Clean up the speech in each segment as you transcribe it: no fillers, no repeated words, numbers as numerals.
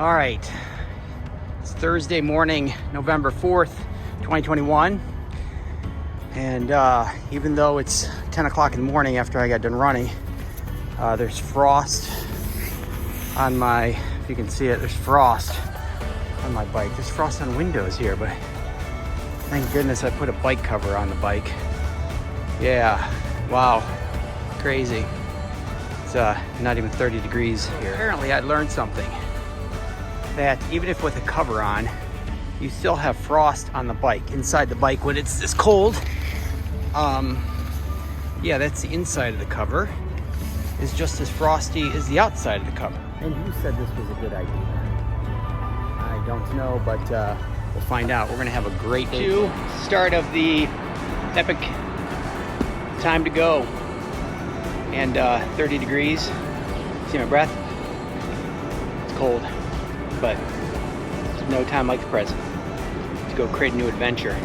All right, it's Thursday morning, November 4th, 2021. And even though it's 10 o'clock in the morning after I got done running, there's frost on my, if you can see it, there's frost on my bike. There's frost on windows here, but thank goodness I put a bike cover on the bike. Yeah, wow, crazy. It's not even 30 degrees here. Apparently I learned something, that even if with a cover on, you still have frost on the bike, inside the bike when it's this cold. Yeah, that's the inside of the cover, is just as frosty as the outside of the cover. And who said this was a good idea? I don't know, but we'll find out. We're gonna have a great day. Start of the epic time to go. And 30 degrees. See my breath? It's cold, but there's no time like the present to go create a new adventure.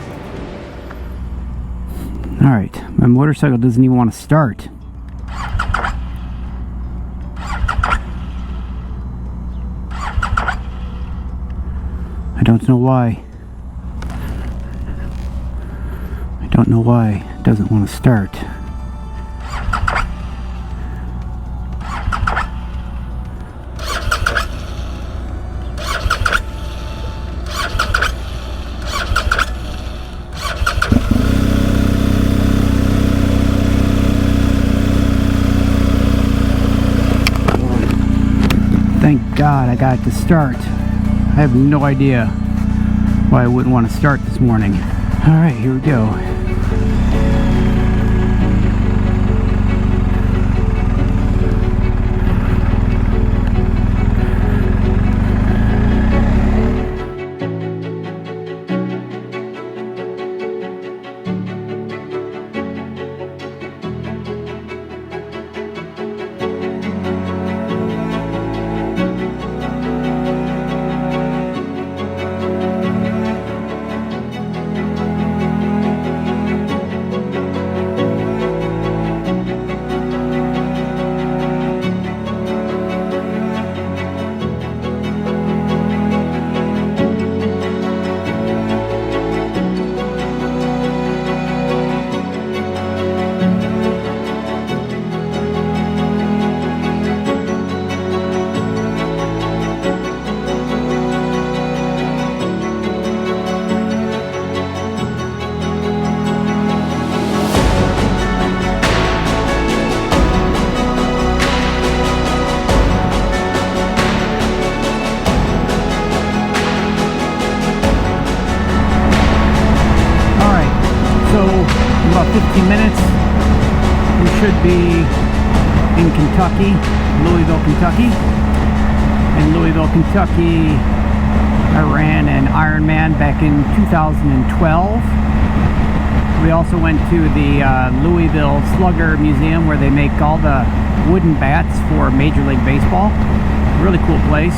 All right, my motorcycle doesn't even want to start. I don't know why. I don't know why it doesn't want to start. Thank God I got it to start. I have no idea why I wouldn't want to start this morning. All right, here we go. About 15 minutes, we should be in Kentucky, Louisville, Kentucky. In Louisville, Kentucky, I ran an Ironman back in 2012. We also went to the Louisville Slugger Museum, where they make all the wooden bats for Major League Baseball. Really cool place.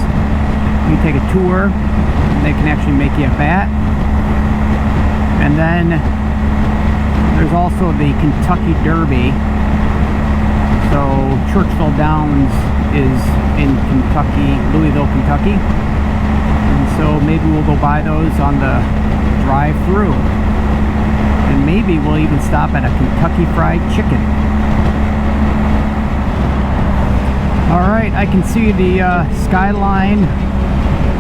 You take a tour, and they can actually make you a bat. And then there's also the Kentucky Derby. So Churchill Downs is in Kentucky, Louisville, Kentucky. And so maybe we'll go by those on the drive through. And maybe we'll even stop at a Kentucky Fried Chicken. All right, I can see the skyline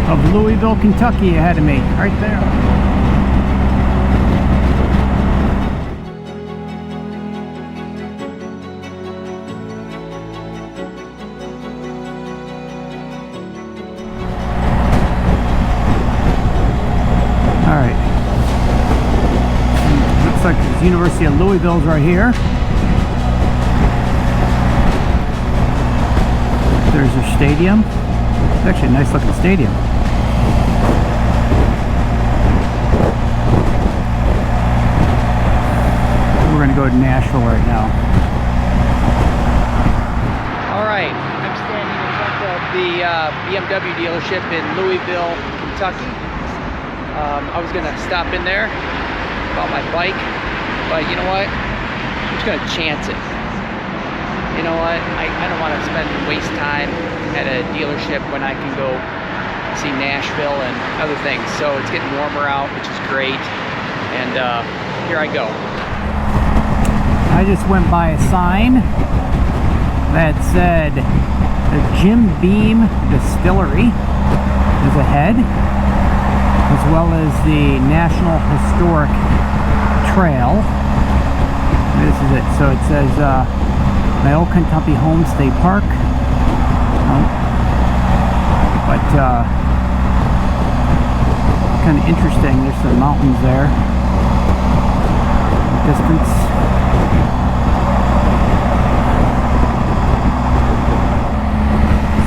of Louisville, Kentucky ahead of me, right there. Like the University of Louisville's right here. There's their stadium. It's actually a nice looking stadium. We're going to go to Nashville right now. All right, I'm standing in front of the BMW dealership in Louisville, Kentucky. I was going to stop in there about my bike, but you know what, I'm just gonna chance it. You know what, I don't want to waste time at a dealership when I can go see Nashville and other things. So it's getting warmer out, which is great. And here I go. I just went by a sign that said the Jim Beam Distillery is ahead, as well as the National Historic Trail. This is it. So it says my old Kentucky Homestay Park. But kind of interesting. There's some mountains there. Distance.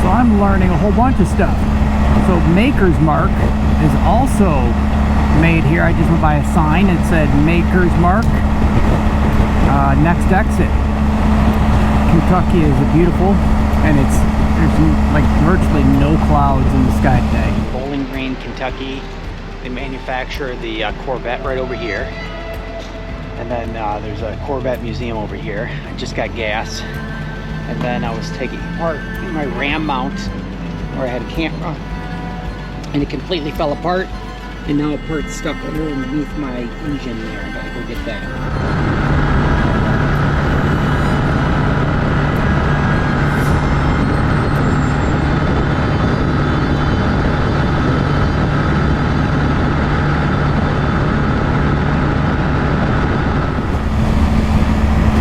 So I'm learning a whole bunch of stuff. So Maker's Mark is also made here. I just went by a sign. It said Maker's Mark. Next exit. Kentucky is beautiful, and there's like virtually no clouds in the sky today. Bowling Green, Kentucky. They manufacture the Corvette right over here, and then there's a Corvette museum over here. I just got gas, and then I was taking apart my Ram mount where I had a camera, and it completely fell apart, and now a part's stuck underneath my engine there. I gotta go get that.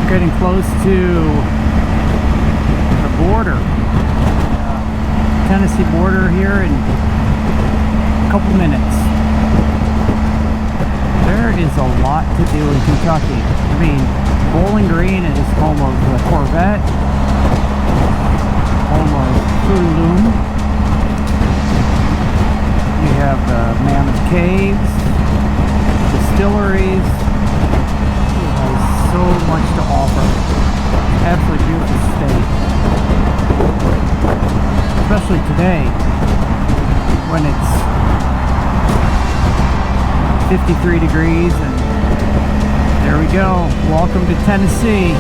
Getting close to the border, Tennessee border here in a couple minutes. There is a lot to do in Kentucky. I mean, Bowling Green is home of the Corvette, home of Loom. You have the Mammoth Caves, distilleries. So much to offer. Absolutely beautiful state. Especially today when it's 53 degrees, and there we go. Welcome to Tennessee.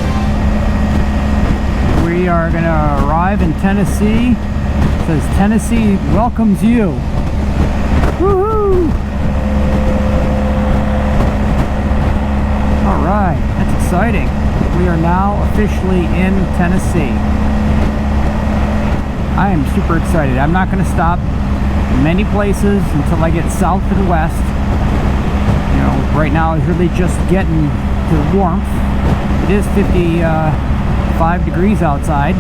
We are going to arrive in Tennessee. It says Tennessee welcomes you. Woohoo! Alright, that's exciting. We are now officially in Tennessee. I am super excited. I'm not going to stop in many places until I get south and west. You know, right now is really just getting to the warmth. It is 55 degrees outside,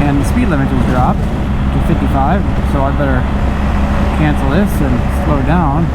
and the speed limit was dropped to 55, so I better cancel this and slow down.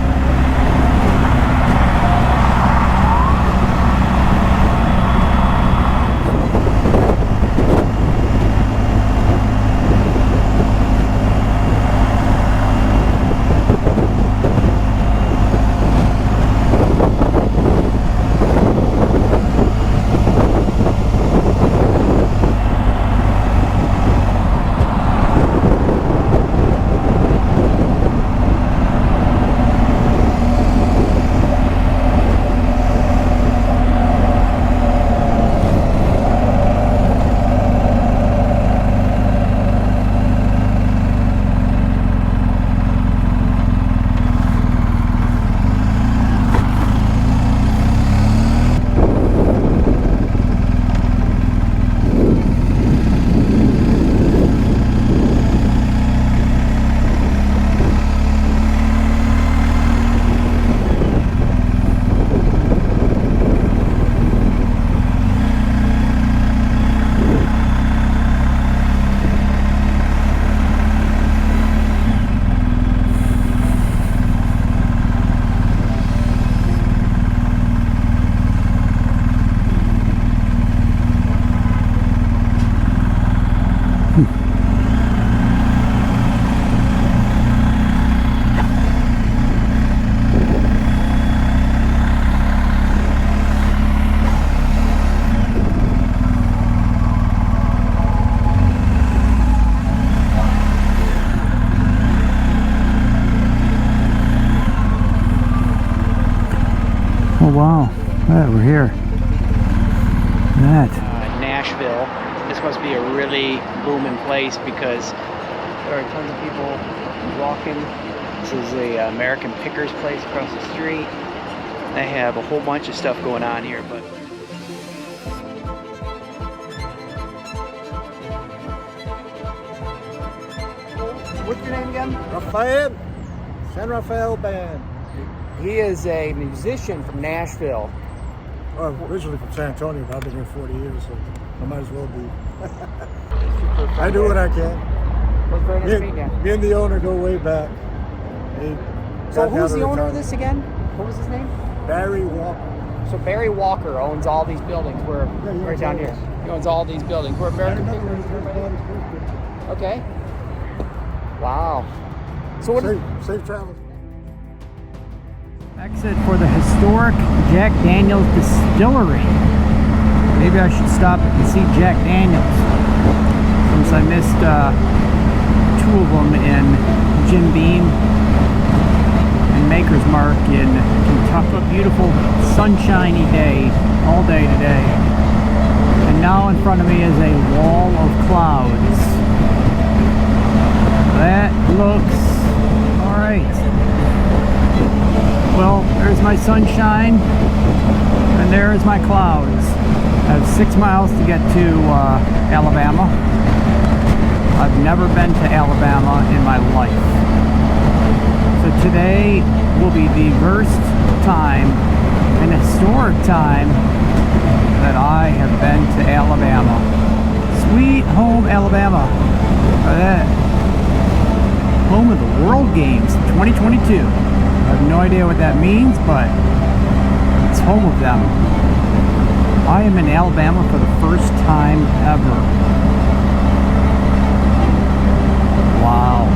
Oh wow, yeah, we're here. Nashville. This must be a really booming place because there are tons of people walking walking. This is the American Pickers place across the street. They have a whole bunch of stuff going on here, but what's your name again? Rafael, San Rafael Band. He is a musician from Nashville. Well, originally from San Antonio, but I've been here 40 years, so I might as well be. I do what I can. Well, very nice meeting you. Me and the owner go way back. So who's the owner of this again? What was his name? Barry Walker. So Barry Walker owns all these buildings. We're right down here. He owns all these buildings. We're American Pickers. Okay. Wow. So what? Safe travels. Exit for the historic Jack Daniel's Distillery. Maybe I should stop and see Jack Daniel's, since I missed 2 of them in Jim Beam and Maker's Mark in Kentucky. A beautiful sunshiny day, all day today. And now in front of me is a wall of clouds. That looks alright. Well, there's my sunshine, and there's my clouds. I have 6 miles to get to Alabama. I've never been to Alabama in my life. So today will be the first time, an historic time, that I have been to Alabama. Sweet home Alabama. Look at that. Home of the World Games 2022. I have no idea what that means, but it's home of them. I am in Alabama for the first time ever. Wow.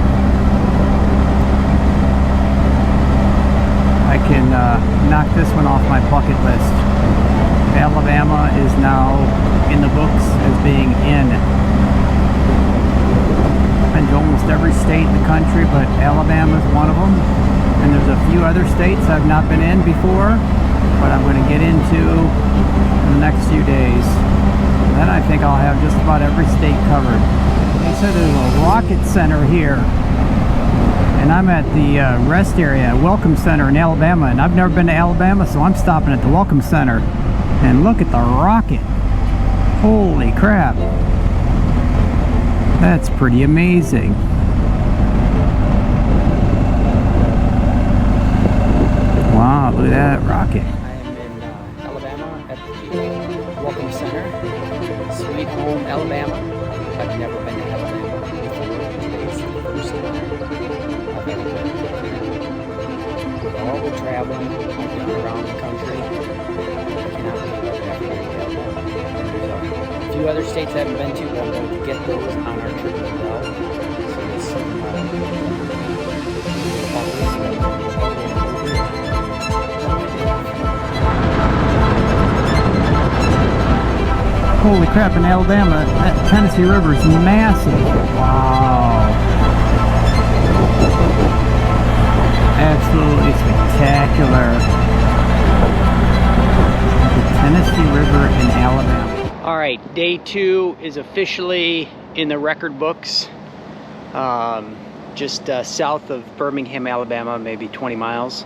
I can knock this one off my bucket list. Alabama is now in the books as being in. Been to almost every state in the country, but Alabama is one of them. And there's a few other states I've not been in before, but I'm going to get into in the next few days. And then I think I'll have just about every state covered. They said there's a rocket center here, and I'm at the rest area, Welcome Center in Alabama, and I've never been to Alabama, so I'm stopping at the Welcome Center. And look at the rocket. Holy crap. That's pretty amazing. Wow, look at that rocket. I am in Alabama at the Welcome Center. Sweet home, Alabama. I've never been to Alabama before. Today's the first time I've ever been to Alabama. With all the traveling I've done around the country, I cannot believe I've never been to Alabama. There's a few other states I haven't been to, but I'm going to get those on our trip as well. So there's some holy crap, in Alabama, that Tennessee River is massive. Wow. Absolutely spectacular. The Tennessee River in Alabama. Alright, day 2 is officially in the record books. Just south of Birmingham, Alabama, maybe 20 miles.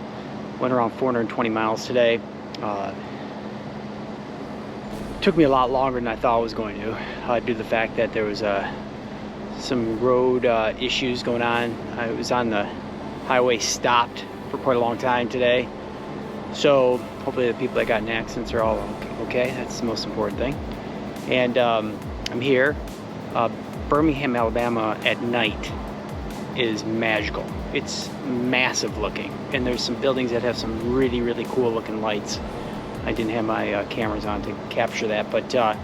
Went around 420 miles today. Took me a lot longer than I thought it was going to, due to the fact that there was some road issues going on. I was on the highway stopped for quite a long time today. So hopefully the people that got in accidents are all okay. That's the most important thing. And I'm here. Birmingham, Alabama at night is magical. It's massive looking, and there's some buildings that have some really, really cool looking lights. I didn't have my cameras on to capture that, but I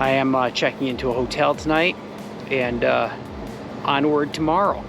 am checking into a hotel tonight and onward tomorrow.